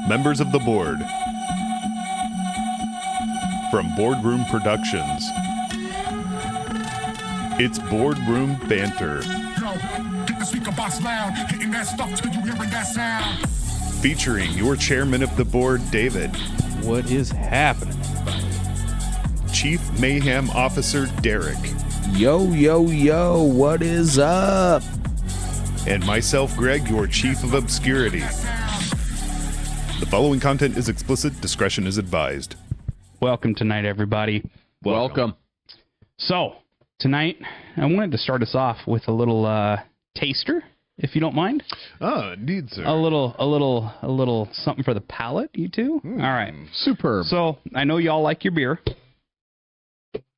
Members of the board. From Boardroom Productions. It's Boardroom Banter. Get the speaker box loud, hitting that stuff till you hearing that sound. Featuring your chairman of the board, David. What is happening, everybody? Chief Mayhem Officer, Derek. Yo, what is up? And myself, Greg, your Chief of Obscurity. The following content is explicit. Discretion is advised. Welcome tonight, everybody. Welcome. So, tonight, I wanted to start us off with a little taster, if you don't mind. Oh, indeed, sir. A little something for the palate, you two. All right. Superb. So, I know y'all like your beer.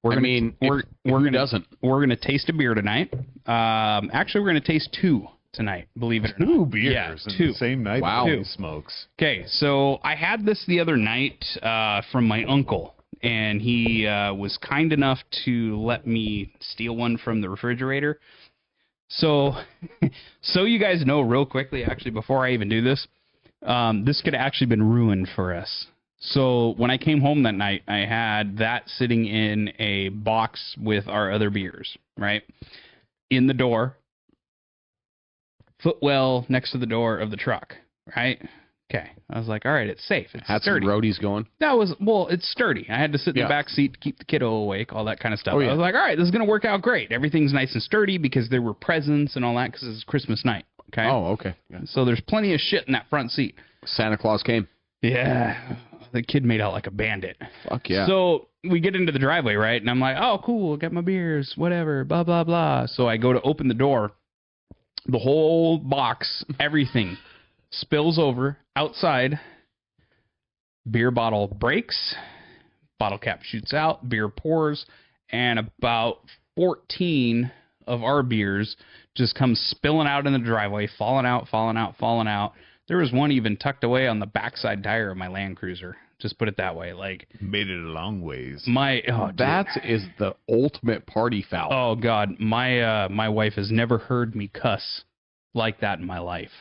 We're gonna taste a beer tonight. Actually, we're gonna taste two tonight. Believe it or not. Two beers Yeah, in two. the same night. Wow. Holy smokes. Okay, so I had this the other night from my uncle, and he was kind enough to let me steal one from the refrigerator. So, you guys know real quickly, actually, before I even do this, this could have actually been ruined for us. So when I came home that night, I had that sitting in a box with our other beers, right? In the door, footwell next to the door of the truck, right? Okay. I was like, all right, it's safe. It's Had sturdy. some roadies going. It's sturdy. I had to sit in the back seat to keep the kiddo awake, all that kind of stuff. Oh, yeah. I was like, all right, this is going to work out great. Everything's nice and sturdy because there were presents and all that because it's Christmas night, okay? Oh, okay. Yeah. So there's plenty of shit in that front seat. Santa Claus came. Yeah. The kid made out like a bandit. Fuck yeah. So we get into the driveway, right? And I'm like, oh, cool. Got my beers, whatever, blah, blah, blah. So I go to open the door. The whole box, everything spills over outside. Beer bottle breaks. Bottle cap shoots out. Beer pours. And about 14 of our beers just come spilling out in the driveway, falling out. There was one even tucked away on the backside tire of my Land Cruiser. Just put it that way. Like, Made it a long ways. That is the ultimate party foul. Oh God, my wife has never heard me cuss like that in my life.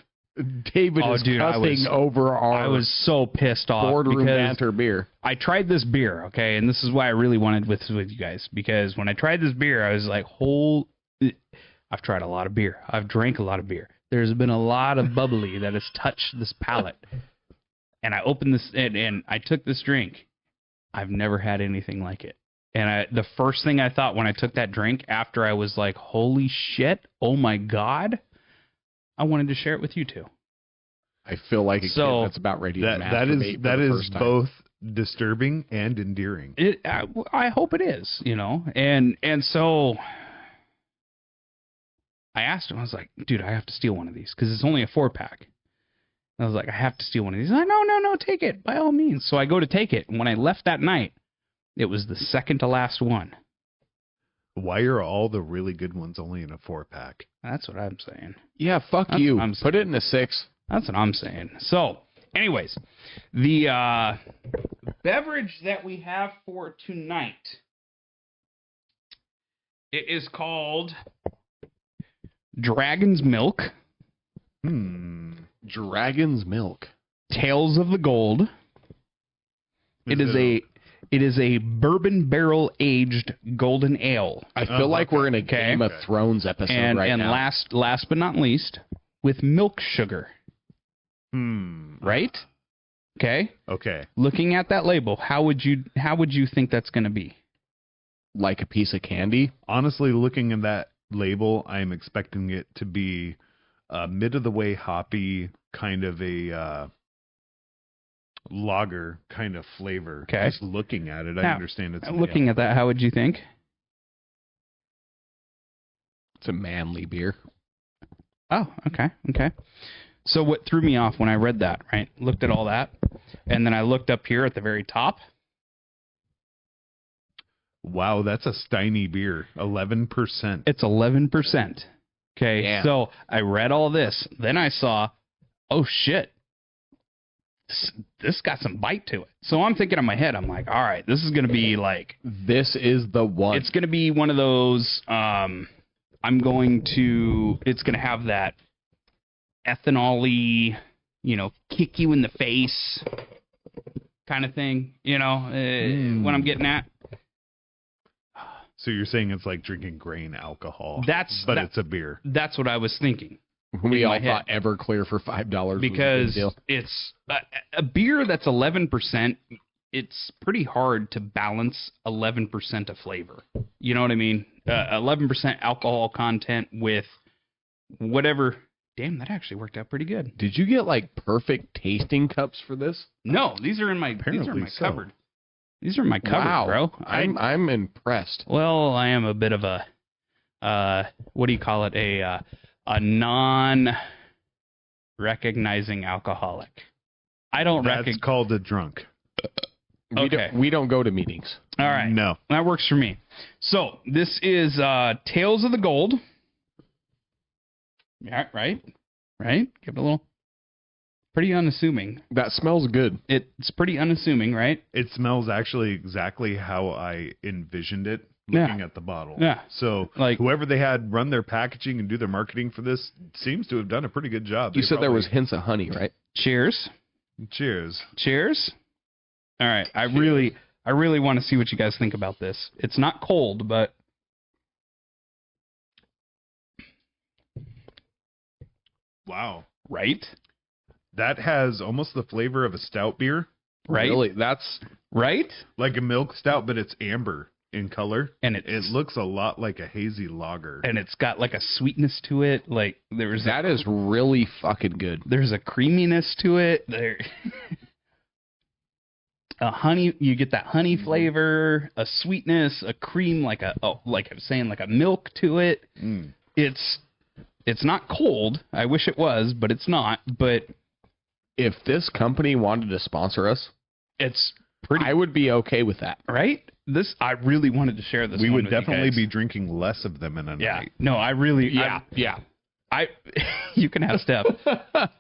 David is cussing over our I was so pissed off boardroom because banter beer. I tried this beer, okay, and this is why I really wanted with you guys, because when I tried this beer, I was like, I've tried a lot of beer. I've drank a lot of beer. There's been a lot of bubbly that has touched this palate. And I opened this, and I took this drink. I've never had anything like it. And the first thing I thought when I took that drink, after I was like, holy shit, oh my God, I wanted to share it with you two. I feel like a kid that's about ready to masturbate that for the is first time. both disturbing and endearing. I hope it is, And so I asked him, I was like, dude, I have to steal one of these because it's only a 4-pack. I was like, I have to steal one of these. He's like, no, take it by all means. So I go to take it. And when I left that night, it was the second to last one. Why are all the really good ones only in a 4-pack? That's what I'm saying. Yeah, fuck That's you. what I'm saying. Put it in a 6. That's what I'm saying. So, anyways, the beverage that we have for tonight, it is called Dragon's Milk. Dragon's Milk. Tales of the Gold. It is a bourbon barrel aged golden ale. I feel like we're in a Game of Thrones episode right now. And last but not least, with milk sugar. Right? Okay. Okay. Looking at that label, how would you think that's going to be? Like a piece of candy? Honestly, looking at that label, I'm expecting it to be mid of the way hoppy, kind of a lager kind of flavor. Okay. Just looking at it, I Now, understand it's looking at that, how would you think? It's a manly beer. Oh, okay. So what threw me off when I read that, right? Looked at all that, and then I looked up here at the very top. Wow, that's a Steiny beer. 11%. It's 11%. Okay, Damn. So I read all this. Then I saw, oh shit, this got some bite to it. So I'm thinking in my head, I'm like, all right, this is going to be like... This is the one. It's going to be one of those, it's going to have that ethanol-y, kick you in the face kind of thing, what I'm getting at. So you're saying it's like drinking grain alcohol. But it's a beer. That's what I was thinking. We all thought Everclear for $5 because was a big deal. It's a beer that's 11%. It's pretty hard to balance 11% of flavor. You know what I mean? 11% alcohol content with whatever. Damn, that actually worked out pretty good. Did you get like perfect tasting cups for this? No, these are in my cupboard. These are in my cupboard, wow. bro. I'm impressed. Well, I am a bit of a what do you call it? A non-recognizing alcoholic. That's called a drunk. We don't go to meetings. All right. No. That works for me. So, this is Tales of the Gold. Yeah, right? Give it a little... Pretty unassuming. That smells good. It's pretty unassuming, right? It smells actually exactly how I envisioned it looking at the bottle. Yeah. So whoever they had run their packaging and do their marketing for this seems to have done a pretty good job. You said there was hints of honey, right? Cheers. Cheers. All right. I really want to see what you guys think about this. It's not cold, but... Wow. Right? That has almost the flavor of a stout beer. Right? Really? That's... Right? Like a milk stout, but it's amber in color. And it looks a lot like a hazy lager. And it's got like a sweetness to it. Like that is really fucking good. There's a creaminess to it. A honey, you get that honey flavor, a sweetness, a cream, like I was saying, like a milk to it. Mm. It's not cold. I wish it was, but it's not. But if this company wanted to sponsor us, I would be okay with that. Right? I really wanted to share this. We would definitely be drinking less of them in a night. No, I really. Yeah. You can have Steph.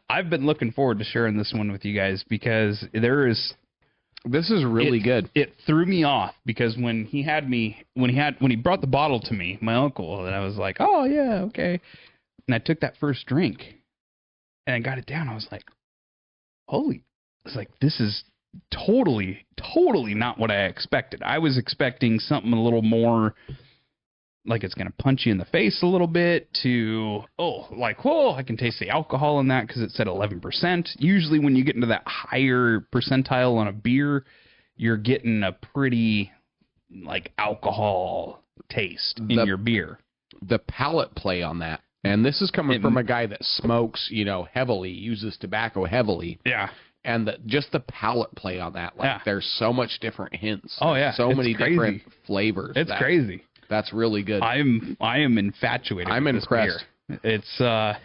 I've been looking forward to sharing this one with you guys because this is really good. It threw me off because when he brought the bottle to me, my uncle, and I was like, oh yeah, okay. And I took that first drink and I got it down. I was like, this is totally not what I expected. I was expecting something a little more like it's going to punch you in the face a little bit I can taste the alcohol in that because it said 11%. Usually when you get into that higher percentile on a beer, you're getting a pretty alcohol taste in your beer. The palate play on that. And this is coming from a guy that smokes, heavily, uses tobacco heavily. Yeah. And just the palate play on that. There's so much different hints. Oh, yeah. So many different flavors. It's crazy. That's really good. I am infatuated. I'm with impressed. This beer. It's All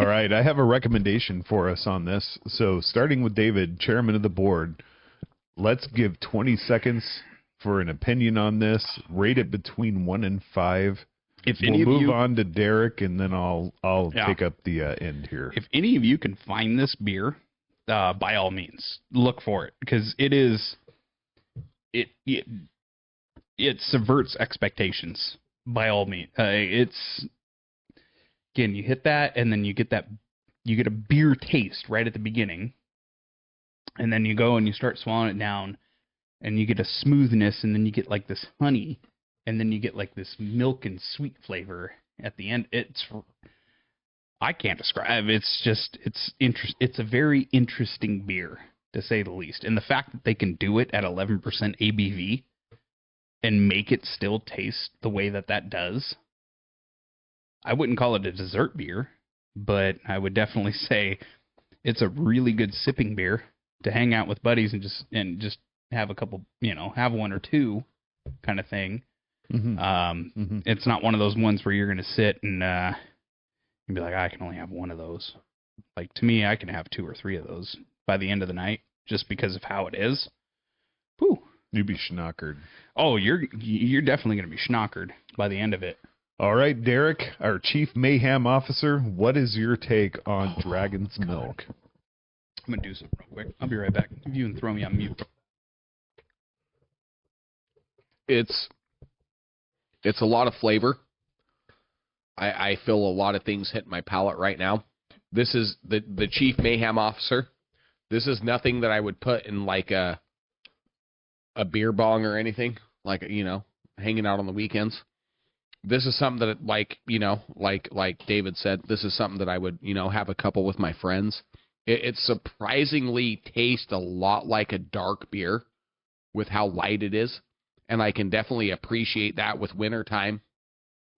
right, I have a recommendation for us on this. So, starting with David, chairman of the board, let's give 20 seconds for an opinion on this. Rate it between 1 and 5. We'll move on to Derek, and then I'll take up the end here. If any of you can find this beer, by all means, look for it because it subverts expectations. By all means, it's again you hit that, and then you get a beer taste right at the beginning, and then you go and you start swallowing it down, and you get a smoothness, and then you get like this honey. And then you get like this milk and sweet flavor at the end. I can't describe. It's a very interesting beer to say the least. And the fact that they can do it at 11% ABV and make it still taste the way that does. I wouldn't call it a dessert beer, but I would definitely say it's a really good sipping beer to hang out with buddies and just have a couple, have one or two kind of thing. Mm-hmm. It's not one of those ones where you're going to sit and be like, I can only have one of those. Like, to me, I can have 2 or 3 of those by the end of the night just because of how it is. Whew. You'd be schnockered. Oh, you're definitely going to be schnockered by the end of it. All right, Derek, our chief mayhem officer, what is your take on Dragon's Milk? I'm going to do something real quick. I'll be right back. If you can throw me on mute. It's a lot of flavor. I feel a lot of things hit my palate right now. This is the Chief Mayhem Officer. This is nothing that I would put in like a beer bong or anything, like, you know, hanging out on the weekends. This is something that, like, you know, like David said, this is something that I would, you know, have a couple with my friends. It surprisingly tastes a lot like a dark beer with how light it is. And I can definitely appreciate that with wintertime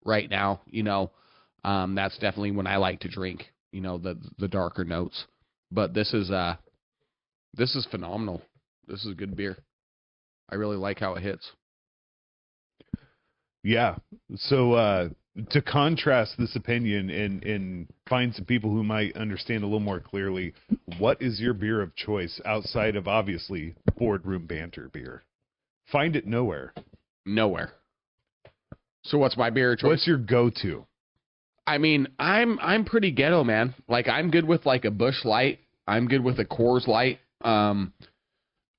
right now. You know, that's definitely when I like to drink, you know, the darker notes. But this is phenomenal. This is good beer. I really like how it hits. Yeah. So to contrast this opinion and find some people who might understand a little more clearly, what is your beer of choice outside of, obviously, boardroom banter beer? Find it nowhere. Nowhere. So what's my beer of choice? What's your go-to? I mean, I'm pretty ghetto, man. Like, I'm good with like a Busch Light. I'm good with a Coors Light.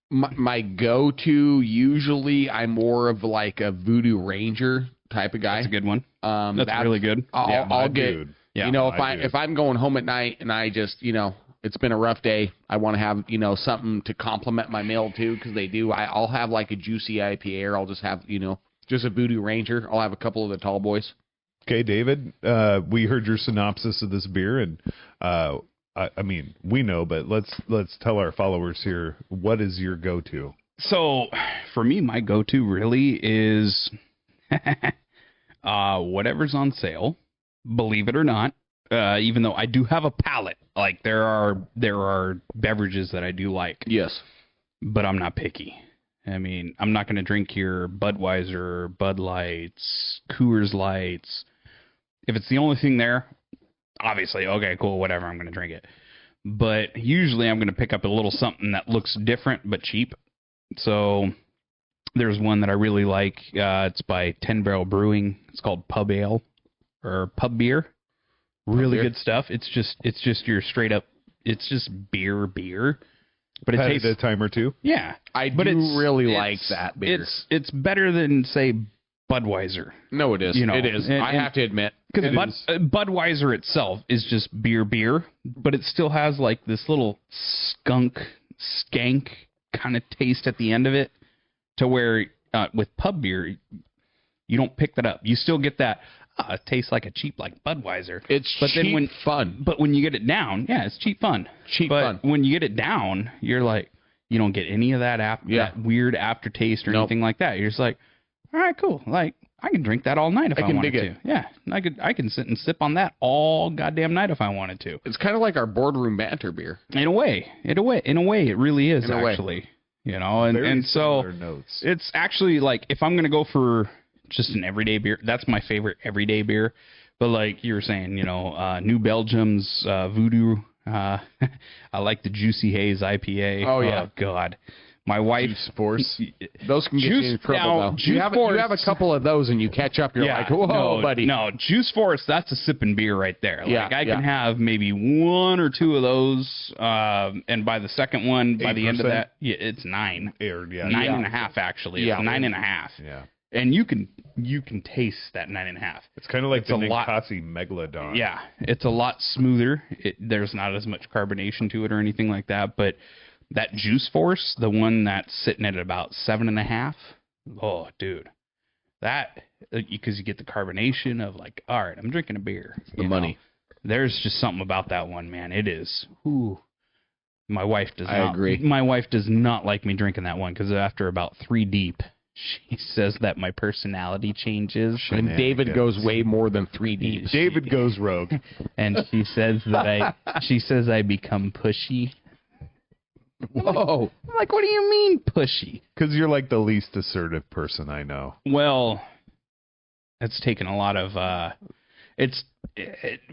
My go-to, usually I'm more of like a Voodoo Ranger type of guy. That's a good one. That's really good. I'll get, dude. you know, if I'm going home at night and I just, you know, it's been a rough day, I want to have, you know, something to complement my meal too, because they do. I'll have like a juicy IPA, or I'll just have, you know, just a Voodoo Ranger. I'll have a couple of the tall boys. Okay, David, we heard your synopsis of this beer, and I mean, we know, but let's tell our followers here, what is your go-to? So, for me, my go-to really is whatever's on sale, believe it or not, even though I do have a palate. Like, there are beverages that I do like. Yes. But I'm not picky. I mean, I'm not going to drink your Budweiser, Bud Lights, Coors Lights. If it's the only thing there, obviously, okay, cool, whatever, I'm going to drink it. But usually I'm going to pick up a little something that looks different but cheap. So there's one that I really like. It's by 10 Barrel Brewing. It's called Pub Ale or Pub Beer. Really good stuff. It's just your straight up, it's just beer. But it tastes a time or two. Yeah. But it's really like that beer. It's better than, say, Budweiser. No, it is. You know, it is. I have to admit. Because Budweiser itself is just beer, but it still has like this little skank kind of taste at the end of it, to where with pub beer, you don't pick that up. You still get that, it tastes like a cheap like Budweiser. It's cheap fun. But when you get it down, yeah, it's cheap fun. But when you get it down, you're like, you don't get any of that that weird aftertaste or anything like that. You're just like, all right, cool. Like, I can drink that all night if I wanted to. Yeah, I can sit and sip on that all goddamn night if I wanted to. It's kind of like our boardroom banter beer. In a way, it really is actually. You know, and so notes. It's actually like, if I'm gonna go for just an everyday beer, that's my favorite everyday beer. But like you were saying, you know, New Belgium's Voodoo. I like the Juicy Haze IPA. Oh yeah, God. My wife, Juice Force. Those can get you in trouble, though. You have a couple of those and you catch up, you're like, whoa, buddy. No, Juice Force, that's a sipping beer right there. Like, I can have maybe one or two of those, and by the second one, by the end of that, it's 9. 9.5, actually. It's 9.5. Yeah. And you can taste that 9.5. It's kind of like the Ninkasi Megalodon. Yeah, it's a lot smoother. There's not as much carbonation to it or anything like that, but that Juice Force, the one that's sitting at about 7.5. Oh, dude, that, because you get the carbonation of like, all right, I'm drinking a beer. The money. There's just something about that one, man. It is. Ooh. My wife does not. I agree. My wife does not like me drinking that one, because after about 3 deep, she says that my personality changes. And David goes way more than 3 deep. David goes rogue. And she says that I become pushy. Whoa. I'm like, what do you mean pushy? Because you're like the least assertive person I know. Well, it's taken a lot of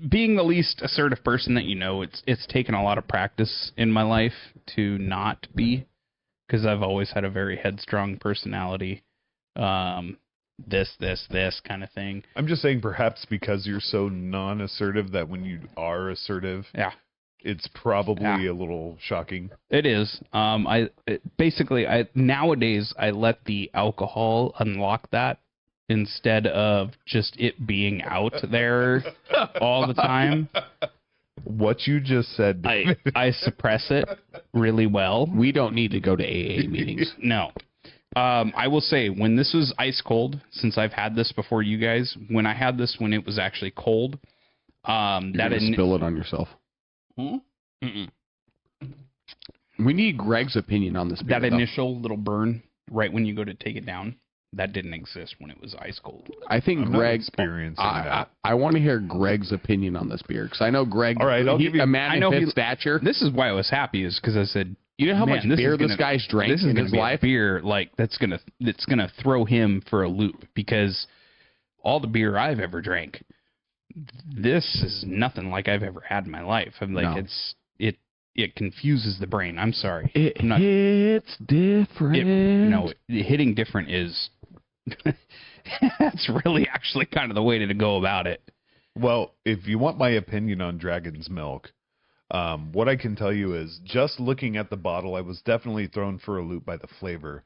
being the least assertive person that you know, it's taken a lot of practice in my life to not be, because I've always had a very headstrong personality. This kind of thing. I'm just saying, perhaps because you're so non-assertive that when you are assertive, it's probably a little shocking. It is. Basically, nowadays I let the alcohol unlock that instead of just it being out there all the time. What you just said, I suppress it really well. We don't need to go to AA meetings. No. I will say, when this was ice cold, since I've had this before you guys, when I had this when it was actually cold, You're gonna spill it on yourself. We need Greg's opinion on this beer, that initial little burn right when you go to take it down, that didn't exist when it was ice cold. I think I'm Greg. not experiencing that. I want to hear Greg's opinion on this beer because I know Greg. All right, I'll give you. A man of his stature. This is why I was happy, is because I said, You know how man, much beer this guy's drank this is in gonna his be a life? beer like that's gonna throw him for a loop, because all the beer I've ever drank, this is nothing like I've ever had in my life. I'm like, No. it confuses the brain. I'm sorry. It's different. Hitting different is that's really actually kind of the way to go about it. Well, if you want my opinion on Dragon's Milk, what I can tell you is, just looking at the bottle, I was definitely thrown for a loop by the flavor.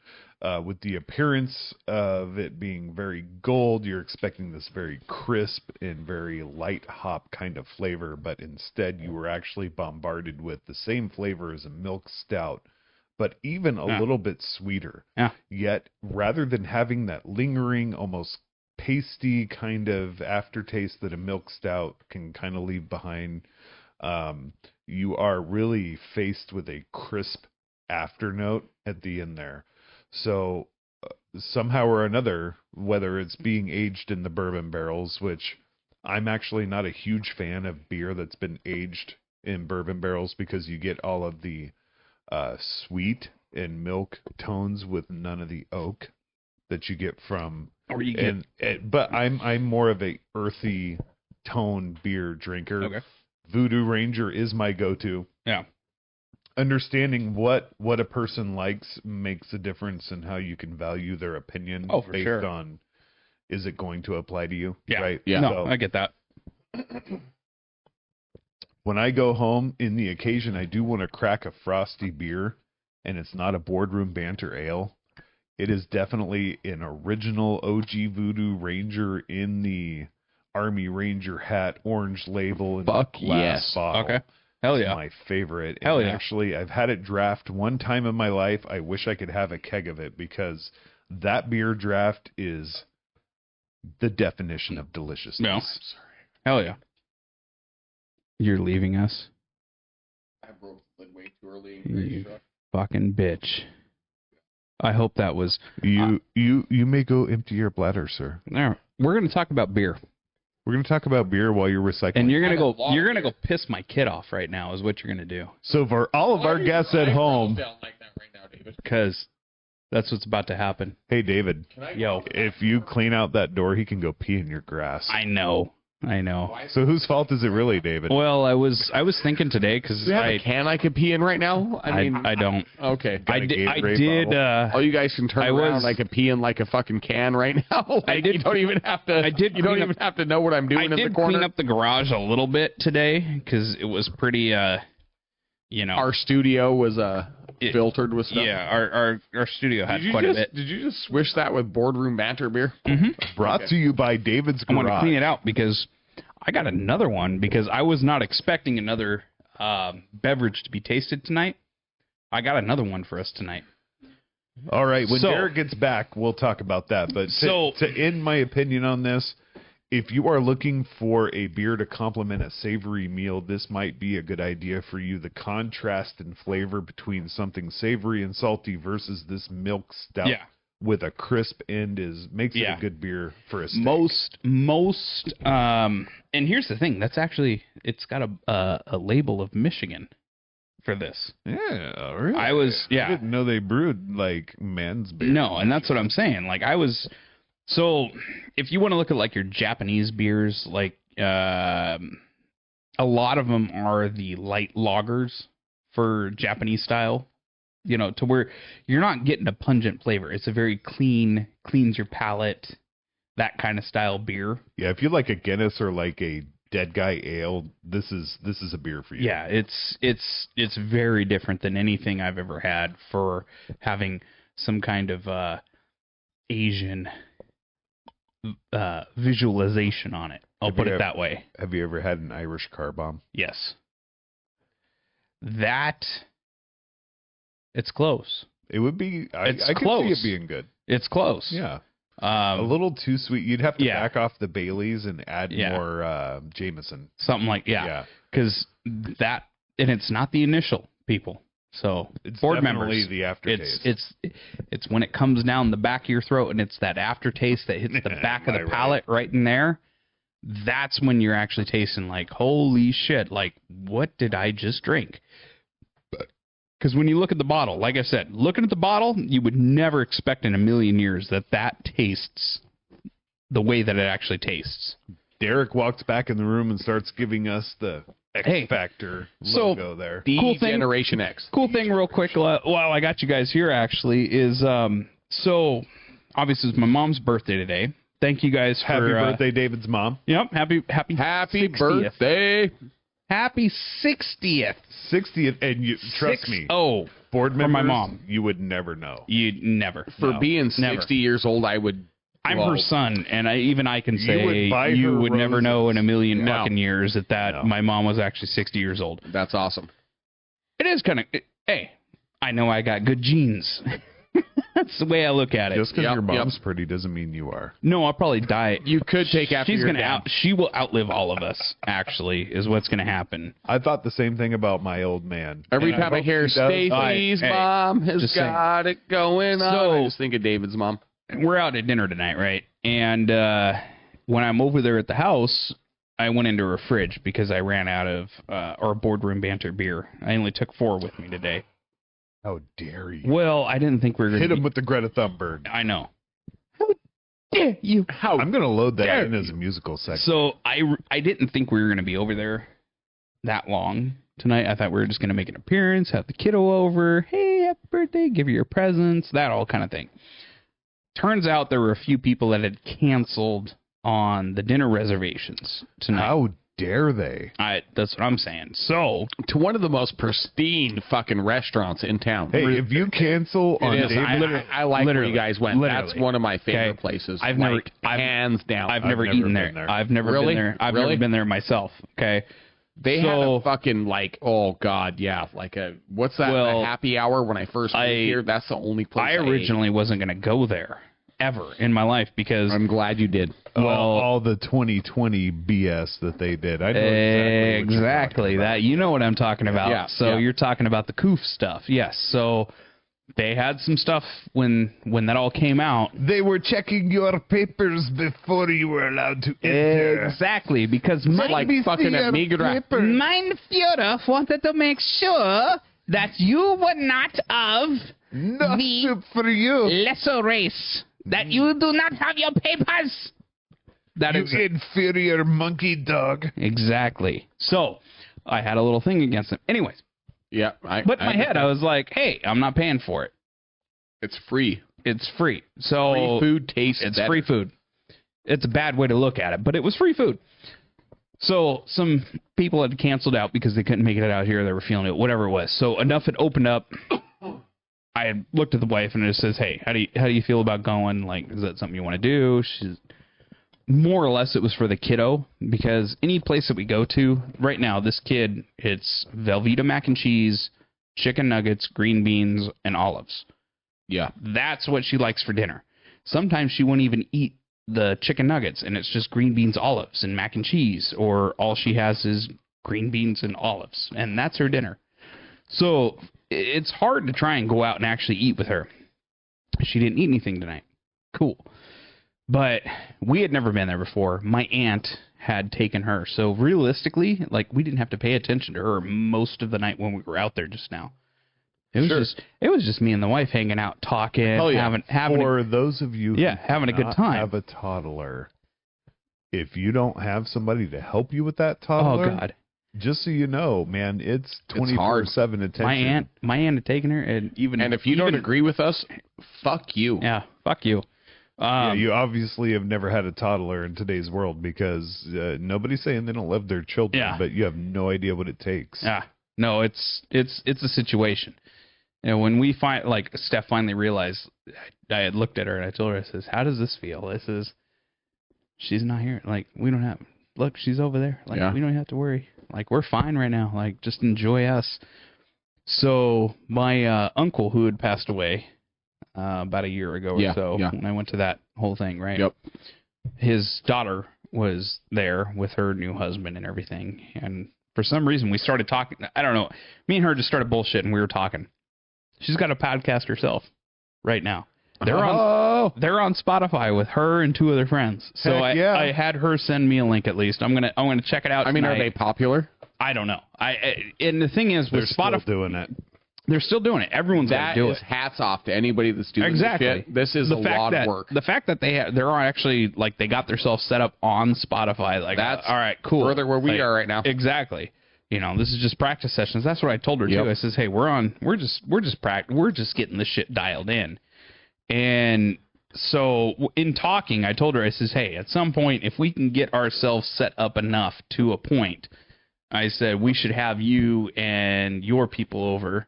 With the appearance of it being very gold, you're expecting this very crisp and very light hop kind of flavor, but instead you were actually bombarded with the same flavor as a milk stout, but even a little bit sweeter. Yeah. Yet, rather than having that lingering, almost pasty kind of aftertaste that a milk stout can kind of leave behind, you are really faced with a crisp afternote at the end there. So somehow or another, whether it's being aged in the bourbon barrels, which I'm actually not a huge fan of beer that's been aged in bourbon barrels, because you get all of the sweet and milk tones with none of the oak that you get from. Or you get, But I'm more of a earthy tone beer drinker. okay. Voodoo Ranger is my go-to. Yeah. Understanding what a person likes makes a difference in how you can value their opinion Oh, for based sure. on, is it going to apply to you? Yeah. Right? Yeah. No, So I get that. when I go home, in the occasion I do want to crack a frosty beer, and it's not a boardroom banter ale. It is definitely an original OG Voodoo Ranger in the Army Ranger hat, orange label, and Fuck glass yes. bottle. Okay. Hell It's yeah. my favorite. Hell And yeah. actually, I've had it draft one time in my life. I wish I could have a keg of it, because that beer draft is the definition of deliciousness. No. Hell yeah. You're leaving us? I broke the lid way too early. You fucking bitch. I hope that was... You may go empty your bladder, sir. There. We're going to talk about beer. We're going to talk about beer while you're recycling. And you're gonna go piss my kid off right now, is what you're gonna do. So for all of our guests at home, Because that's what's about to happen. hey David, Yo. if you clean out that door, he can go pee in your grass. I know. So whose fault is it really, David? Well, I was thinking today, because Do you have a can I could pee in right now? I don't. Okay. Got a Gatorade did. bottle? Oh, you guys can turn I around. was- I could pee in like a fucking can right now. Like, did- You don't even have to. I did You don't clean even have to know what I'm I doing in the did corner. clean up the garage a little bit today, because it was pretty. Our studio was filtered with stuff. Yeah, our studio had Did you quite a just, bit. Did you just swish that with boardroom banter beer? Brought to you by David's I'm going to Garage. clean it out, because I got another one, because I was not expecting another beverage to be tasted tonight. I got another one for us tonight. All right, when So- Derek gets back, we'll talk about that. But So- to end my opinion on this, if you are looking for a beer to complement a savory meal, this might be a good idea for you. The contrast in flavor between something savory and salty versus this milk stout Yeah. with a crisp end makes it Yeah. a good beer for a steak. Most and here's the thing, that's actually, it's got a label of Michigan for this. Yeah, really. I didn't know they brewed like men's beer. No, and that's what I'm saying. Like, so if you want to look at like your Japanese beers, like a lot of them are the light lagers for Japanese style, to where you're not getting a pungent flavor. It's a very cleans your palate, that kind of style beer. Yeah, if you like a Guinness or like a Dead Guy Ale, this is a beer for you. Yeah, it's very different than anything I've ever had for having some kind of Asian visualization on it. I'll put it that way. Have you ever had an Irish car bomb? Yes. It's close. It would be. I could close. see it being good. It's close. Yeah. A little too sweet. You'd have to yeah. back off the Baileys and add more Jameson. Something like because and it's not the initial people. So It's board definitely members, the aftertaste. it's when it comes down the back of your throat and it's that aftertaste that hits the back of the palate right in there. That's when you're actually tasting like, holy shit, like, what did I just drink? Because when you look at the bottle, like I said, looking at the bottle, you would never expect in a million years that tastes the way that it actually tastes. Derek walks back in the room and starts giving us the X Factor logo there. Generation X. Cool thing real quick, while I got you guys here, actually, is, so, obviously, it's my mom's birthday today. Thank you guys for... Happy birthday, David's mom. Yep, happy 60th. Birthday. Happy 60th. 60th, and you trust me. Oh, board members, my mom. You would never know. You'd never. For being 60 years old, I would... I'm her son, and I can say you would never know in a million No. fucking years that my mom was actually 60 years old. That's awesome. It is kind of... Hey, I know I got good genes. That's the way I look at it. Just because your mom's pretty doesn't mean you are. No, I'll probably die. You could take after She's your gonna dad. she will outlive all of us, actually, is what's going to happen. I thought the same thing about my old man. Every And time I hope hear she does. Stacy's Hey, mom has just saying. got it going on, So- I just think of David's mom. We're out at dinner tonight, right? And when I'm over there at the house, I went into her fridge because I ran out of our boardroom banter beer. I only took 4 with me today. How dare you? Well, I didn't think we were going to Hit him with the Greta Thunberg. I know. How dare you? I'm going to load that dare in as a musical section. So I didn't think we were going to be over there that long tonight. I thought we were just going to make an appearance, have the kiddo over. Hey, happy birthday, give you your presents, that all kind of thing. Turns out there were a few people that had canceled on the dinner reservations tonight. How dare they? That's what I'm saying. So To one of the most pristine fucking restaurants in town. Hey, if you cancel on It is. David, I like where literally, you guys went. literally. That's one of my favorite Okay. places. I've never- hands down. I've never never eaten been there. there. I've never Really? been there. I've Really? never been there myself. Okay. They had So- a fucking oh god, yeah, like a what's that? Well, a happy hour when I first moved here. That's the only place I originally wasn't going to go there ever in my life because I'm glad you did. all the 2020 BS that they did. I know exactly that. You know what I'm talking about. Yeah, So yeah. you're talking about the coof stuff. Yes. So they had some stuff when that all came out. They were checking your papers before you were allowed to enter. Exactly, because Like fucking a Migra. Mein Führer wanted to make sure that you were not of No the soup for you. lesser race, that you do not have your papers. That You is inferior monkey dog. exactly. So I had a little thing against him. Anyways, Yeah, but in my head I was like, hey, I'm not paying for it. it's free. It's free. So Free food tastes it's better. free food. It's a bad way to look at it, but it was free food. So some people had canceled out because they couldn't make it out here. They were feeling it, whatever it was. So enough had opened up. I had looked at the wife and it says, "Hey, how do you feel about going? Like, is that something you want to do?" She's more or less it was for the kiddo because any place that we go to right now, this kid, it's Velveeta mac and cheese, chicken nuggets, green beans, and olives. Yeah. That's what she likes for dinner. Sometimes she won't even eat the chicken nuggets, and it's just green beans, olives, and mac and cheese, or all she has is green beans and olives, and that's her dinner. So it's hard to try and go out and actually eat with her. She didn't eat anything tonight. Cool. But we had never been there before. My aunt had taken her. So realistically, like, we didn't have to pay attention to her most of the night when we were out there just now. It was just me and the wife hanging out, talking, having For those of you having a good not time. have a toddler, if you don't have somebody to help you with that Oh toddler, God. just so you know, man, it's 24/7 attention. My aunt had taken her, and if you don't agree with us, fuck you. yeah, fuck you. Yeah, you obviously have never had a toddler in today's world because nobody's saying they don't love their children, Yeah. but you have no idea what it takes. Yeah, no, it's a situation. And when we Steph finally realized, I had looked at her and I told her, I says, "How does this feel?" I says, "She's not here. Like, we don't have look, she's over there. Like, Yeah. we don't have to worry. Like, we're fine right now. Like, just enjoy us. So my uncle, who had passed away about a year ago or so, when I went to that whole thing, right? Yep. His daughter was there with her new husband and everything. And for some reason, we started talking. I don't know. Me and her just started bullshitting. We were talking. She's got a podcast herself right now. They're on Spotify with her and 2 other friends. So I had her send me a link at least. I'm gonna check it out. I mean, tonight. are they popular? I don't know. And the thing is, with They're Spotify, still doing it. they're still doing it. Everyone's got to do it. Hats off to anybody that's doing Exactly. this shit. This is a lot of work. The fact that they're actually like they got themselves set up on Spotify. Like That's all right, cool. Further where we are right now. Exactly. You know, this is just practice sessions. That's what I told her too. I says, hey, we're just getting this shit dialed in. And so in talking, I told her, I says, hey, at some point, if we can get ourselves set up enough to a point, I said, we should have you and your people over,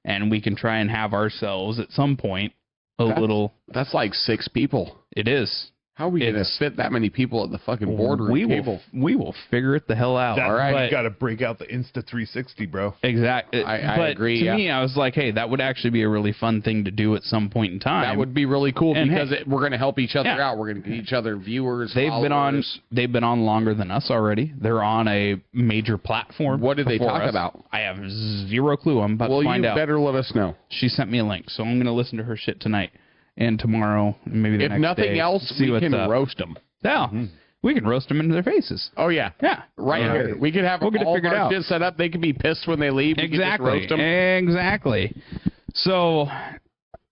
and we can try and have ourselves at some point That's like 6 people. It is. How are we going to fit that many people at the fucking boardroom table? We will figure it the hell out. That's all right. You got to break out the Insta 360, bro. Exactly. I agree. To me, I was like, hey, that would actually be a really fun thing to do at some point in time. That would be really cool And because we're going to help each other out. We're going to get each other viewers. They've followers. been on longer than us already. They're on a major platform. What did they before talk us. about? I have zero clue. I'm about to find out. Well, you better let us know. She sent me a link, so I'm going to listen to her shit tonight and tomorrow, and maybe the If next nothing day, else, see we what's can up. roast them. Yeah, we can roast them into their faces. Oh yeah, Yeah, right here. We could have We'll get it all figured our out. shit set up. They could be pissed when they leave. We exactly. could just roast them. Exactly. So,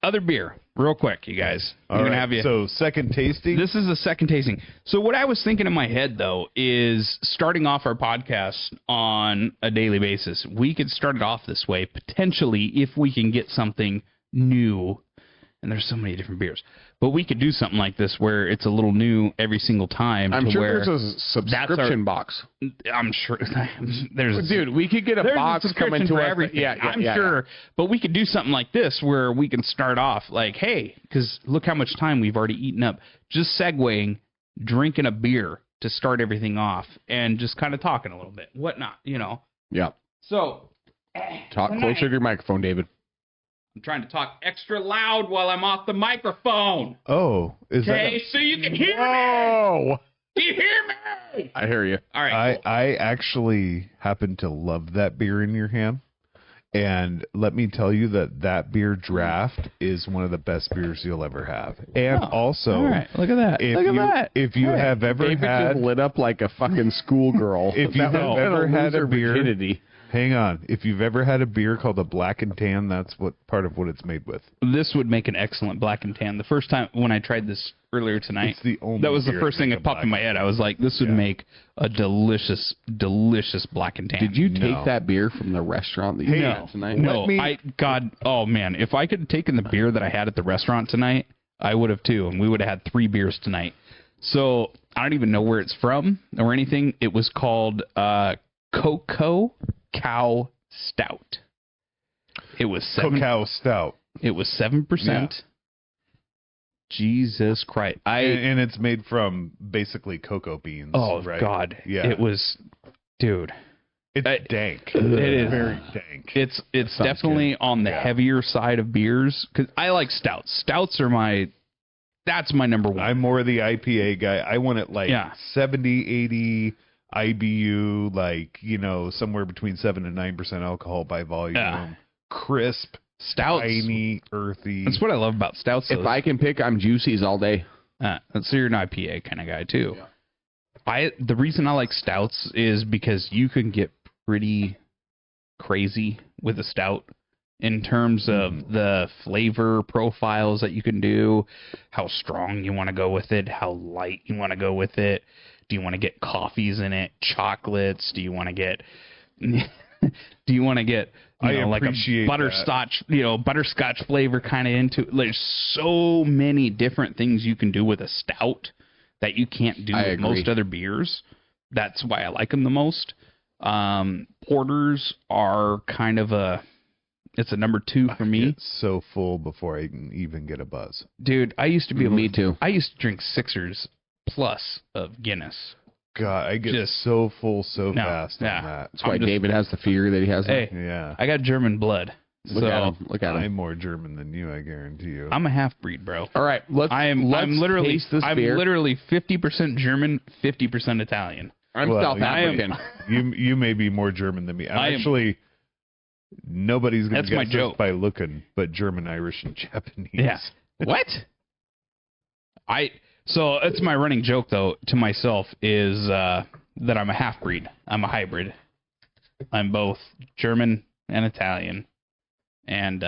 other beer, real quick, you guys. I'm gonna have you. So second tasting. This is the second tasting. So what I was thinking in my head, though, is starting off our podcast on a daily basis. We could start it off this way, potentially, if we can get something new. And there's so many different beers. But we could do something like this where it's a little new every single time. I'm to sure where there's a subscription box. I'm sure there's... Dude, we could get a box coming to for us. everything. Yeah, I'm sure. But we could do something like this where we can start off like, hey, because look how much time we've already eaten up. Just segueing, drinking a beer to start everything off and just kind of talking a little bit. Whatnot, you know. Yeah. So... Talk closer to your microphone, David. I'm trying to talk extra loud while I'm off the microphone. Oh, is that? Okay, so you can hear me. Whoa! Do you hear me? I hear you. All right. I actually happen to love that beer in your hand. And let me tell you that beer draft is one of the best beers you'll ever have. And also, all right, look at that. If you have ever David had, just lit up like a fucking schoolgirl. If you have ever had a beer, virginity. hang on. If you've ever had a beer called a Black and Tan, that's what part of what it's made with. This would make an excellent black and tan. The first time when I tried this earlier tonight, It's the only that was the beer first to thing make that a popped in my black head. I was like, this would make a delicious, delicious black and tan. Did you take No. that beer from the restaurant that you had tonight? No, Let me- oh man, if I could have taken the beer that I had at the restaurant tonight, I would have too, and we would have had 3 beers tonight. So I don't even know where it's from or anything. It was called Cocoa Cow Stout. It was Cacao Stout. It was 7%. Yeah. Jesus Christ! And it's made from basically cocoa beans. Oh right? God! Yeah. It was, dude. It's dank. It is very dank. It's definitely on the heavier side of beers because I like stouts. Stouts are that's my number one. I'm more the IPA guy. I want it like 70, 80 IBU, like, somewhere between 7 and 9% alcohol by volume. Yeah. Crisp, Stouts, tiny, earthy. That's what I love about stouts. If I can pick, I'm juicies all day. So you're an IPA kind of guy too. Yeah. The reason I like stouts is because you can get pretty crazy with a stout in terms of the flavor profiles that you can do, how strong you want to go with it, how light you want to go with it. Do you want to get coffees in it, chocolates? Do you want to get like a butterscotch flavor kind of into it? There's so many different things you can do with a stout that you can't do with most other beers. That's why I like them the most. Porters are kind of it's a number 2 for me. It's so full before I can even get a buzz. Dude, I used to be able Me too. I used to drink 6ers plus of Guinness God, I get Just- so full so No, fast yeah. on that. That's why I'm just- David has the fear that he has. Hey, Yeah. I got German blood. Look so at him. Look at him. I'm more German than you, I guarantee you. I'm a half breed, bro. All right, let's I'm literally taste this beer. 50% German, 50% Italian. I'm Well, South I am- African. You may be more German than me. I am- Actually, nobody's going That's to my guess joke. this by looking, but German, Irish, and Japanese. Yeah. What? So it's my running joke though to myself is that I'm a half breed. I'm a hybrid. I'm both German and Italian. And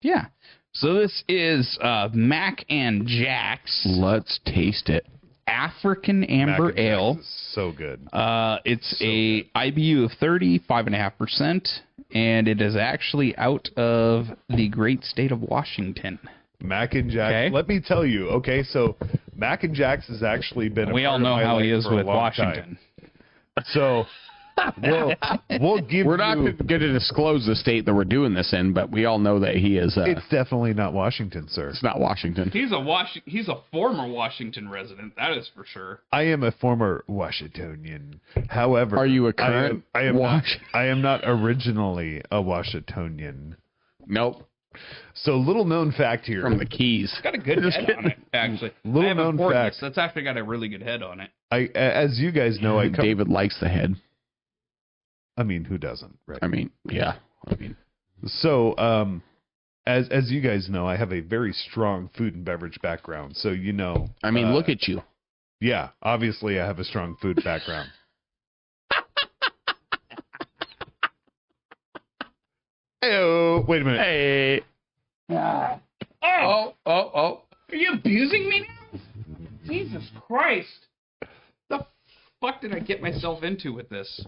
yeah. So this is Mac and Jack's Let's taste it. African Mac Amber and Jack's Ale. is so good. It's So a IBU of 30, 5.5%, and it is actually out of the great state of Washington. Mac and Jack's. Okay. Let me tell you. Okay, so Mac and Jack's has actually been. We a all part of know my how he life is for a with long Washington. time. So we'll give. We're not you, going to disclose the state that we're doing this in, but we all know that he is. It's definitely not Washington, sir. It's not Washington. He's a former Washington resident. That is for sure. I am a former Washingtonian. However, Are you a current I am not. Wash- I am not originally a Washingtonian. Nope. So little known fact here. From the Keys. It's got a good head on it, actually. Little I haven't known poured fact. this. That's actually got a really good head on it. As you guys know, I come. David likes the head. I mean, who doesn't, right? I mean, yeah. I mean, So, as you guys know, I have a very strong food and beverage background. So look at you. Yeah, obviously I have a strong food background. Hey, wait a minute. Hey. Oh! Are you abusing me now? Jesus Christ. The fuck did I get myself into with this?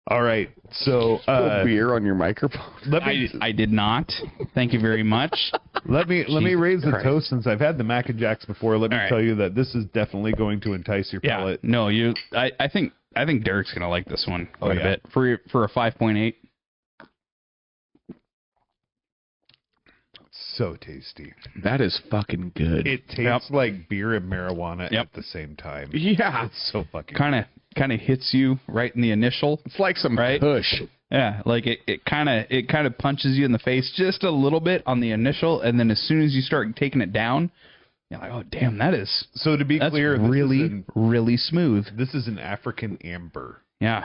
All right, so Beer on your microphone. let me I did not. Thank you very much. let me Jesus raise the Christ. toast since I've had the Mac and Jacks before. Let me All right. tell you that this is definitely going to entice your Yeah. palate. No, I think Derek's gonna like this one quite yeah. a bit. For a 5.8. So tasty. That is fucking good. It tastes like beer and marijuana Yep. at the same time. yeah. It's so fucking Kind of hits you right in the initial. It's like some Right? push. Yeah, like it kind of punches you in the face just a little bit on the initial, and then as soon as you start taking it down, you're like, oh damn, that's So to be clear, really really smooth. this is an African amber. Yeah,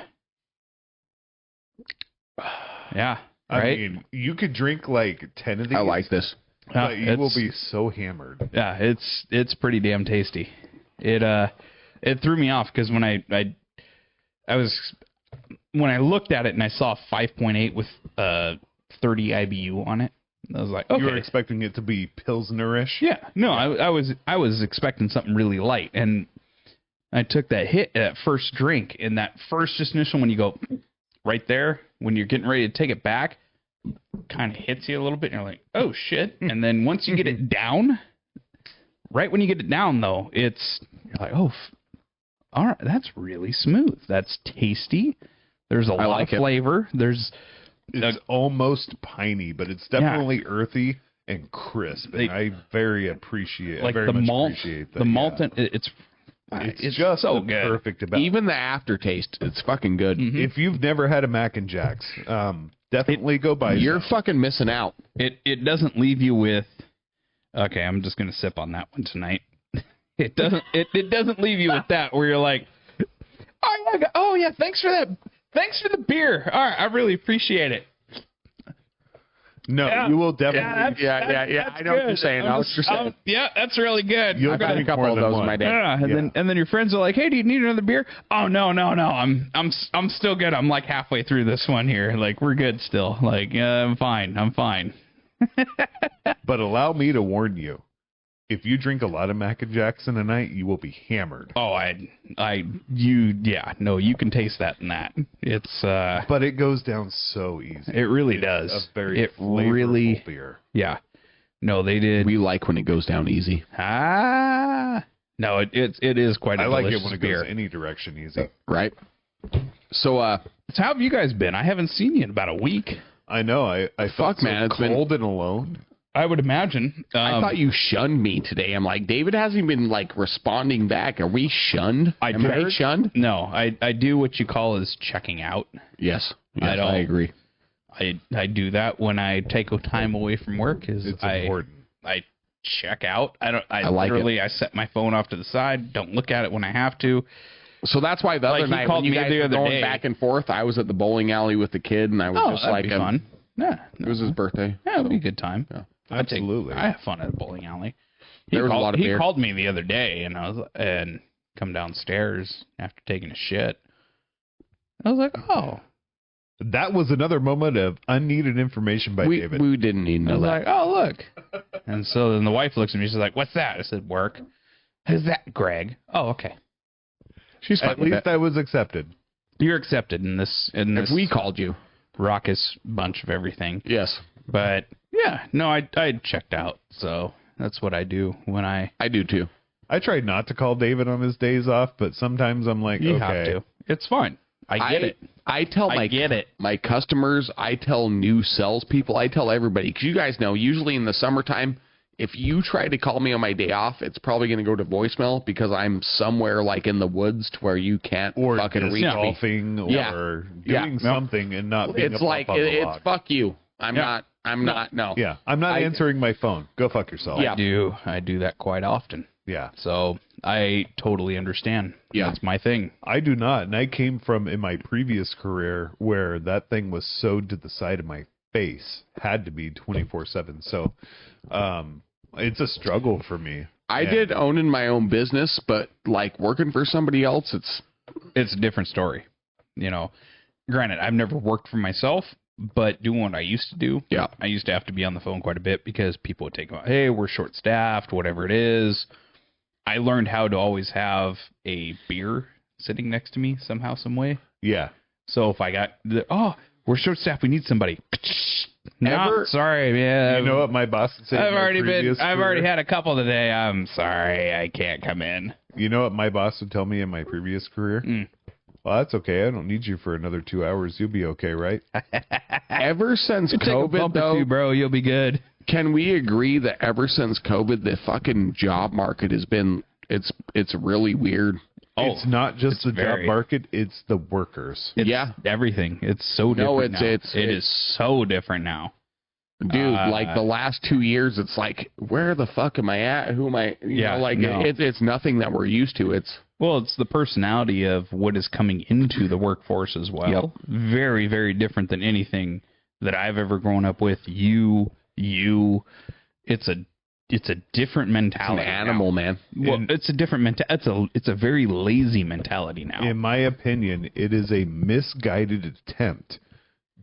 yeah, I right. mean, you could drink like 10 of these. I like this. Yeah, but you will it's- be so hammered. Yeah, it's pretty damn tasty. It threw me off because when I looked at it and I saw 5.8 with 30 IBU on it, I was like, okay. You were expecting it to be Pilsnerish. Yeah, no, I was expecting something really light, and I took that hit at first drink, and that first just initial when you go right there when you're getting ready to take it back, kind of hits you a little bit, and you're like, oh shit, and then once you get it down, right when you get it down though, you're like, oh, all right, that's really smooth, that's tasty. There's a lot like of it. flavor. It's almost piney, but it's definitely earthy and crisp. And I very like very the much malt. appreciate that. The malt, yeah. it's just so the good. perfect about. Even the aftertaste, it's fucking good. Mhm. If you've never had a Mac and Jacks, definitely go buy You're some. fucking missing out. It doesn't leave you with. Okay, I'm just gonna sip on that one tonight. It doesn't leave you with that where you're like, oh yeah, thanks for that. Thanks for the beer. All right, I really appreciate it. No, Yeah. you will definitely. Yeah. I know what you're saying. I know what you're saying. Yeah, that's really good. You'll I've had a drink couple more of than those one. in my day. Yeah, and then your friends are like, "Hey, do you need another beer?" Oh no, I'm still good. I'm like halfway through this one here. Like we're good still. Like I'm fine. Oh, But allow me to warn you: if you drink a lot of Mac and Jacks in a night, you will be hammered. Oh, you can taste that in that. It's But it goes down so easy. it really It's does. A very it flavorful really, beer. yeah. No, they did. We like when it goes down easy. No, it is quite a I like it delicious when it beer. goes any direction easy. Right? So, So how have you guys been? I haven't seen you in about a week. I know. I felt Fuck, so man, it's been- cold and alone. I would imagine. I thought you shunned me today. I'm like, David hasn't been like responding back. Are we shunned? Am I shunned? No, I do what you call is checking out. Yes, I agree. I do that when I take time away from work. It's important. I check out. I like literally I set my phone off to the side. Don't look at it when I have to. So that's why the other night when you guys were going back and forth, I was at the bowling alley with the kid, and I was just like, fun. Yeah, it was his birthday. Yeah, it'd be a good time. Yeah. Absolutely. I have fun at a bowling alley. There was a lot of beer. He called me the other day, and come downstairs after taking a shit. I was like, oh. That was another moment of unneeded information by David. We didn't need to know that. I was like, oh, look. And so then the wife looks at me. She's like, what's that? I said, work. Who's that, Greg? Oh, okay. She's At least I was accepted. You're accepted in this. If we called you. Raucous bunch of everything. Yes. But, yeah, no, I checked out. So that's what I do when I do, too. I tried not to call David on his days off, but sometimes I'm like, you okay. have to. It's fine. I get it. I tell my customers, I tell new salespeople, I tell everybody, because you guys know, usually in the summertime, if you try to call me on my day off, it's probably going to go to voicemail because I'm somewhere like in the woods to where you can't fucking reach me. Golfing or doing something and not being it's like it's fuck you. I'm not. No. Yeah, I'm not answering my phone. Go fuck yourself. Yeah. I do that quite often. Yeah. So I totally understand. Yeah. That's my thing. I do not. And I came from in my previous career where that thing was sewed to the side of my face. Had to be 24/7. So it's a struggle for me. I did owning my own business, but like working for somebody else, it's a different story. You know, granted, I've never worked for myself, but doing what I used to do, I used to have to be on the phone quite a bit because people would take, hey, we're short staffed, whatever it is. I learned how to always have a beer sitting next to me somehow, some way. Yeah. So if I got, we're short staffed, we need somebody. Sorry, man. You know what my boss would say? I've already had a couple today. I'm sorry, I can't come in. You know what my boss would tell me in my previous career? Well, that's okay. I don't need you for another 2 hours. You'll be okay, right? Ever since COVID, though, bro, you'll be good. Can we agree that ever since COVID, the fucking job market has been it's really weird. It's not just the job market; it's the workers. It's everything. It's so different now. It is so different now, dude. Like the last 2 years, it's like, where the fuck am I at? Who am I? You know, like it's nothing that we're used to. It's the personality of what is coming into the workforce as well. Very, very different than anything that I've ever grown up with. It's a different mentality. It's an animal, man. Well, it's a different mentality. It's a very lazy mentality now. In my opinion, it is a misguided attempt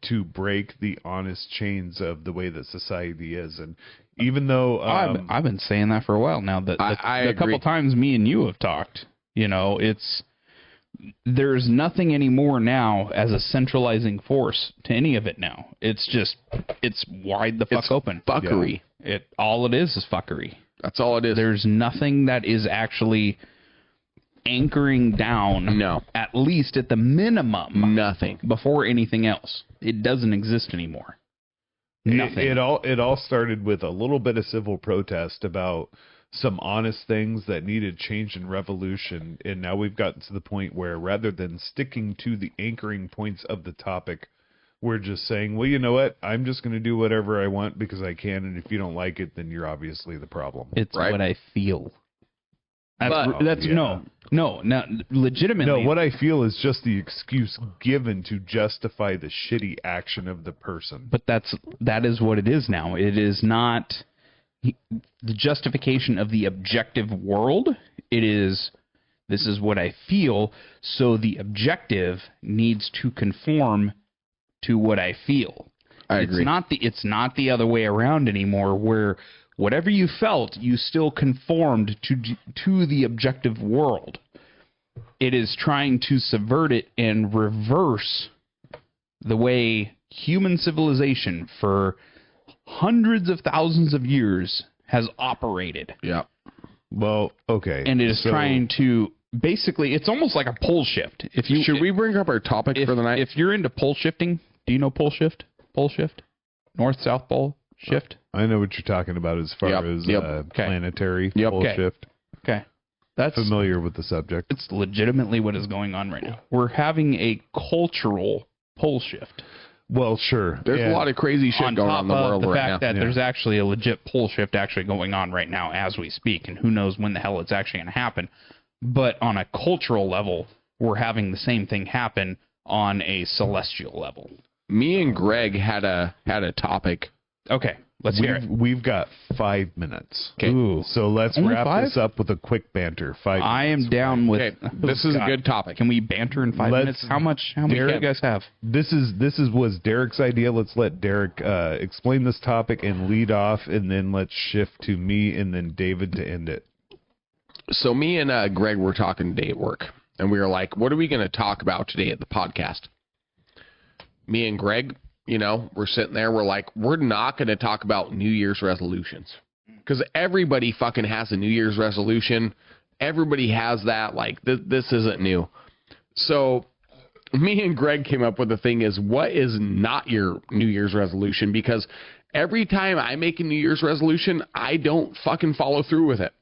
to break the honest chains of the way that society is. And even though I've been saying that for a while now, that a couple times me and you have talked, you know, there's nothing anymore now as a centralizing force to any of it now. It's wide the fuck open. Fuckery. All it is fuckery. That's all it is. There's nothing that is actually anchoring down. No. At least at the minimum. Nothing. Before anything else. It doesn't exist anymore. Nothing. It all started with a little bit of civil protest about some honest things that needed change and revolution, and now we've gotten to the point where rather than sticking to the anchoring points of the topic, we're just saying, well, you know what, I'm just going to do whatever I want because I can, and if you don't like it, then you're obviously the problem. It's what I feel. No, legitimately. No, what I feel is just the excuse given to justify the shitty action of the person. But that is what it is now. It is not the justification of the objective world. It is, this is what I feel, so the objective needs to conform to what I feel. I agree. It's not the other way around anymore, where whatever you felt, you still conformed to the objective world. It is trying to subvert it and reverse the way human civilization for hundreds of thousands of years has operated. Yeah. Well, okay. And it is trying to basically, it's almost like a pole shift. Should we bring up our topic for the night? If you're into pole shifting, do you know pole shift? Pole shift? North, South Pole? shift. I know what you're talking about as far as planetary pole shift. Okay. That's familiar with the subject. It's legitimately what is going on right now. We're having a cultural pole shift. Well, sure. There's a lot of crazy shit going on in the world right now. On top of the fact that there's actually a legit pole shift actually going on right now as we speak, and who knows when the hell it's actually going to happen. But on a cultural level, we're having the same thing happen on a celestial level. Me and Greg had a topic. Okay, let's hear it. We've got 5 minutes. Okay. Ooh. So let's Only wrap 5? this up with a quick banter. 5 minutes. I am down with. Okay, this is a good topic. Can we banter in 5 minutes? How many do you guys have? This was Derek's idea. Let's let Derek explain this topic and lead off, and then let's shift to me and then David to end it. So me and Greg were talking today at work, and we were like, what are we going to talk about today at the podcast? Me and Greg, we're sitting there. We're like, we're not going to talk about New Year's resolutions because everybody fucking has a New Year's resolution. Everybody has that. Like, this isn't new. So me and Greg came up with the thing is, what is not your New Year's resolution? Because every time I make a New Year's resolution, I don't fucking follow through with it.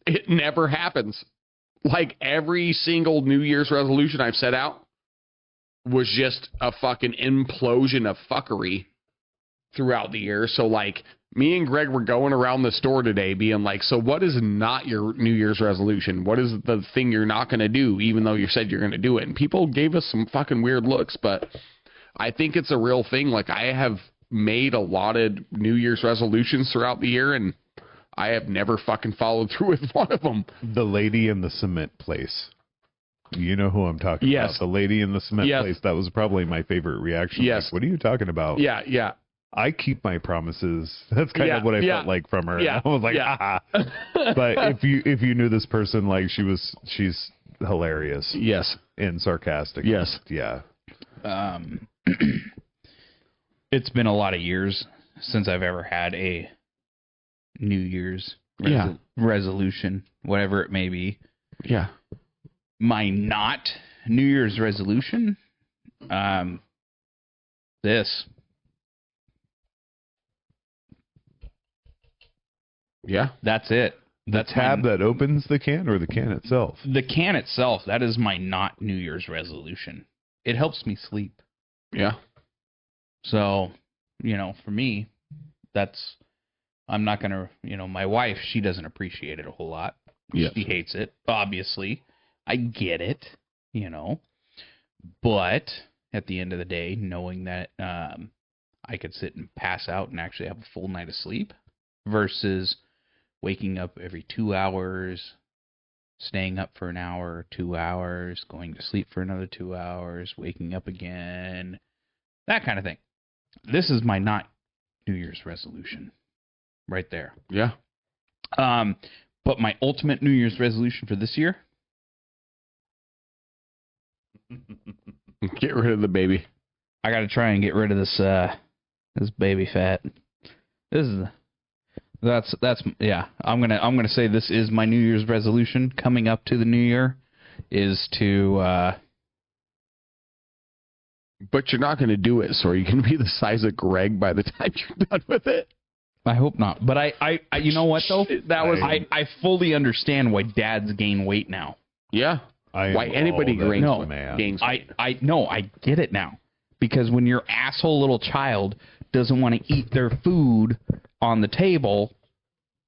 It never happens. Like, every single New Year's resolution I've set out was just a fucking implosion of fuckery throughout the year. So, like, me and Greg were going around the store today being like, so what is not your New Year's resolution? What is the thing you're not going to do, even though you said you're going to do it? And people gave us some fucking weird looks, but I think it's a real thing. Like, I have made a lot of New Year's resolutions throughout the year, and I have never fucking followed through with one of them. The lady in the cement place. You know who I'm talking about. The lady in the cement place. That was probably my favorite reaction. Yes. Like, what are you talking about? Yeah. I keep my promises. That's kind of what I felt like from her. Yeah. I was like, But if you knew this person, like, she's hilarious. Yes. And sarcastic. Yes. Yeah. It's been a lot of years since I've ever had a New Year's resolution, whatever it may be. Yeah. My not New Year's resolution, this. Yeah. That's it. The tab that opens the can or the can itself? The can itself, that is my not New Year's resolution. It helps me sleep. Yeah. So, for me, I'm not going to, my wife, she doesn't appreciate it a whole lot. Yes. She hates it, obviously. I get it, but at the end of the day, knowing that I could sit and pass out and actually have a full night of sleep versus waking up every 2 hours, staying up for an hour, 2 hours, going to sleep for another 2 hours, waking up again, that kind of thing. This is my not New Year's resolution right there. Yeah. But my ultimate New Year's resolution for this year, get rid of the baby. I got to try and get rid of this baby fat. That's I'm gonna say this is my New Year's resolution coming up to the new year, is to. But you're not going to do it, so are you going to be the size of Greg by the time you're done with it? I hope not. But I you know what though? I fully understand why dads gain weight now. Yeah. Why anybody gains weight. I get it now. Because when your asshole little child doesn't want to eat their food on the table,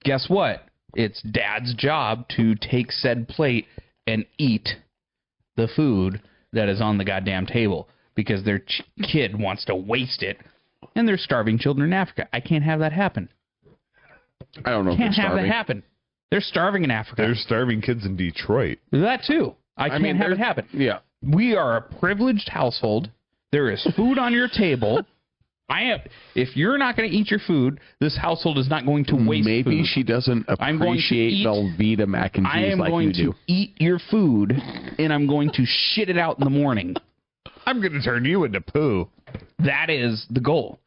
guess what? It's dad's job to take said plate and eat the food that is on the goddamn table because their kid wants to waste it, and they're starving children in Africa. I can't have that happen. I don't know if Can't they're have starving. that happen. They're starving in Africa. There's starving kids in Detroit. That too. I can't have it happen. Yeah. We are a privileged household. There is food on your table. If you're not going to eat your food, this household is not going to waste food. Maybe she doesn't appreciate Velveeta mac and cheese like you do. I am going to eat your food, and I'm going to shit it out in the morning. I'm going to turn you into poo. That is the goal.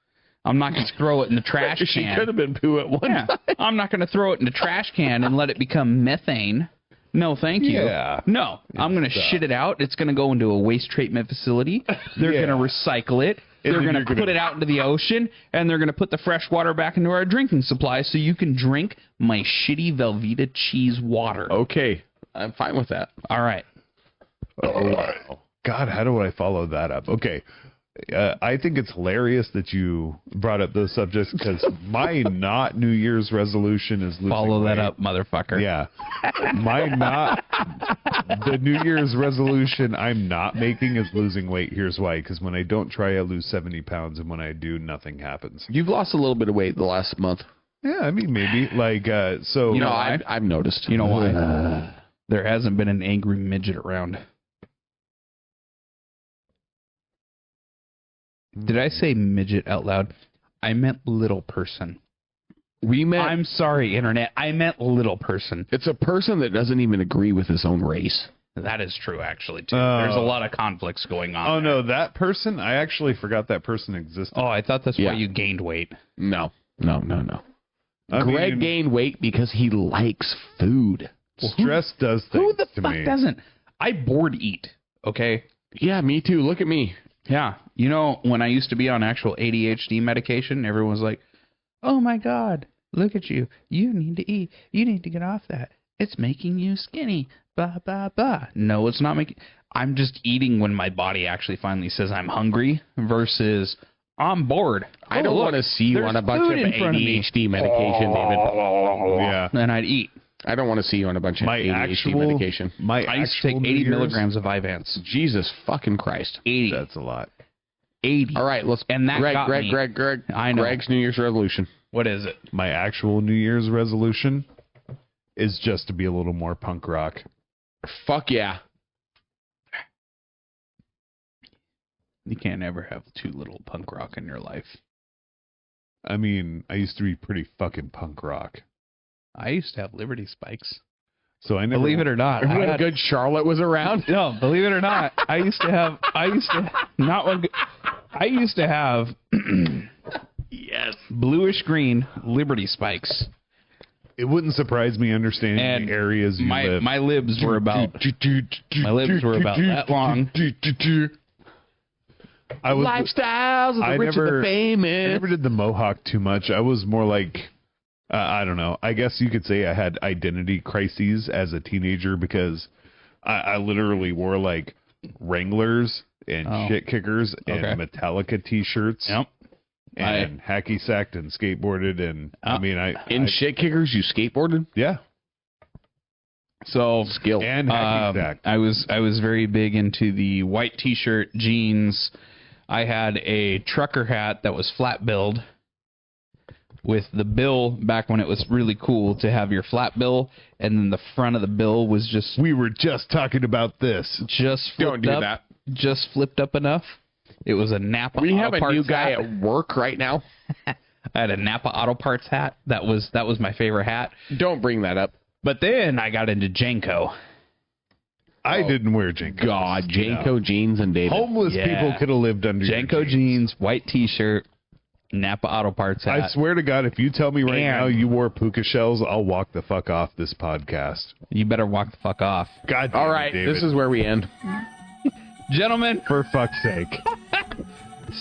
I'm not going to throw it in the trash can. She could have been poo at one time. I'm not going to throw it in the trash can and let it become methane. No, thank you. Yeah. No, I'm going to shit it out. It's going to go into a waste treatment facility. They're going to recycle it. They're going to put it out into the ocean, and they're going to put the fresh water back into our drinking supply so you can drink my shitty Velveeta cheese water. Okay. I'm fine with that. All right. Oh, God, how do I follow that up? Okay. I think it's hilarious that you brought up those subjects because my not New Year's resolution is losing Follow weight. that up, motherfucker. Yeah. The New Year's resolution I'm not making is losing weight. Here's why. Because when I don't try, I lose 70 pounds. And when I do, nothing happens. You've lost a little bit of weight the last month. Yeah, I mean, maybe. Like, so. You know, I've noticed. You know why? There hasn't been an angry midget around. Did I say midget out loud? I meant little person. I'm sorry, Internet. I meant little person. It's a person that doesn't even agree with his own race. That is true, actually, too. There's a lot of conflicts going on. Oh, no, that person? I actually forgot that person existed. Oh, I thought that's why you gained weight. No. I Greg mean, gained weight because he likes food. Stress does things Who the to fuck me. doesn't? I bored eat, okay? Yeah, me too. Look at me. Yeah. You know, when I used to be on actual ADHD medication, everyone was like, oh my God, look at you. You need to eat. You need to get off that. It's making you skinny. Blah, blah, blah. No, it's not making... I'm just eating when my body actually finally says I'm hungry versus I'm bored. I don't want to see you on a bunch of ADHD medication, David. Yeah. Then I'd eat. I don't want to see you on a bunch of ADHD medication. I used to take 80 milligrams of Vyvanse. Jesus fucking Christ. 80. That's a lot. 80. All right, let's... And that got me. Greg. I know. Greg's New Year's resolution. What is it? My actual New Year's resolution is just to be a little more punk rock. Fuck yeah. You can't ever have too little punk rock in your life. I mean, I used to be pretty fucking punk rock. I used to have Liberty Spikes. So I never... Believe it or not. When a good Charlotte was around? No, believe it or not. I used to have Yes. bluish green Liberty Spikes. It wouldn't surprise me understanding And the areas you live. My libs were about that long. I was, Lifestyles of the I rich and the never- I famous. never did the mohawk too much. I was more like, I don't know. I guess you could say I had identity crises as a teenager because I literally wore like Wranglers and shit kickers and Metallica t-shirts. Yep. And hacky sacked and skateboarded and I mean In shit kickers, you skateboarded? yeah. So Skill. And hacky sacked. I was very big into the white t-shirt, jeans. I had a trucker hat that was flat billed with the bill back when it was really cool to have your flat bill, and then the front of the bill was just We were just talking about this. Don't do that. Just flipped up enough. It was a Napa We Auto have a Parts new guy hat. at work right now. I had a Napa Auto Parts hat. That was my favorite hat. Don't bring that up. But then I got into Janko. I didn't wear Jenko. God, Janko jeans and David. Homeless Yeah. people could have lived under Janko your jeans, white t-shirt, Napa Auto Parts hat. I swear to God, if you tell me right And- now you wore puka shells, I'll walk the fuck off this podcast. You better walk the fuck off. God damn All it, right, David. this is where we end. Gentlemen, for fuck's sake.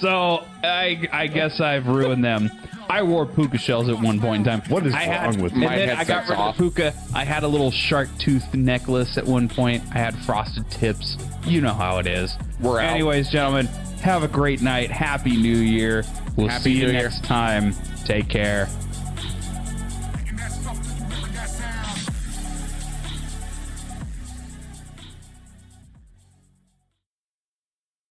so I guess I've ruined them. I wore puka shells at one point in time. What is I wrong with and you? My then I got headset's rid off. of the puka. I had a little shark tooth necklace at one point. I had frosted tips. You know how it is. We're out. Anyways, gentlemen, have a great night. Happy New Year. We'll Happy see you New Year. next time. Take care.